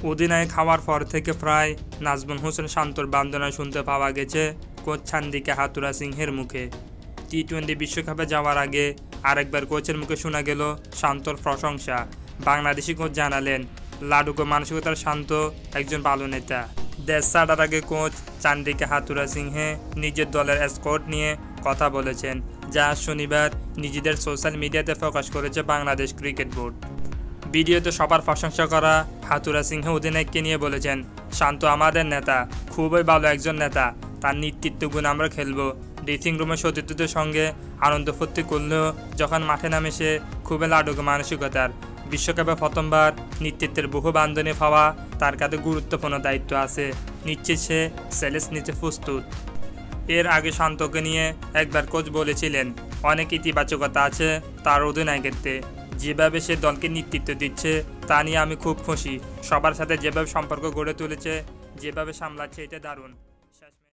অধিনায়ক হওয়ার পর থেকে প্রায় নাজমুল হোসেন শান্তর বন্দনা শুনতে পাওয়া গেছে কোচ চান্ডিকা হাথুরা সিংহের মুখে। টি-20 বিশ্বকাপে যাওয়ার আগে আরেকবার কোচের মুখে শোনা গেল শান্তর প্রশংসা। বাংলাদেশি কোচ জানালেন, লাডুকো মানসিকতার শান্ত একজন ভালো নেতা। দেশ ছাড়ার আগে কোচ চান্ডিকা হাথুরা সিংহে নিজের দলের স্কোয়াড নিয়ে কথা বলেছেন, যা শনিবার নিজেদের সোশ্যাল মিডিয়াতে প্রকাশ করেছে বাংলাদেশ ক্রিকেট বোর্ড। ভিডিওতে সবার প্রশংসা করা হাথুরা সিংহে অধিনায়ককে নিয়ে বলেছেন, শান্ত আমাদের নেতা, খুবই ভালো একজন নেতা, তার নেতৃত্ব গুণ আমরা খেলবো। ড্রেসিং রুমের সতীর্থদের সঙ্গে আনন্দ ফুর্তি করলেও যখন মাঠে নামে সে খুবই লাডুকো মানসিকতার। বিশ্বকাপে প্রথমবার নেতৃত্বের বহু বান্ধনে পাওয়া তার কাছে গুরুত্বপূর্ণ দায়িত্ব আছে, নিশ্চিত সে সেলেস নিতে প্রস্তুত। এর আগে শান্তকে নিয়ে একবার কোচ বলেছিলেন, অনেক ইতিবাচকতা আছে তার অধিনায়কত্বে, যেভাবে সে দলকে নেতৃত্ব দিচ্ছে তা নিয়ে আমি খুব খুশি। সবার সাথে যেভাবে সম্পর্ক গড়ে তুলেছে, যেভাবে সামলাচ্ছে, এটা দারুণ।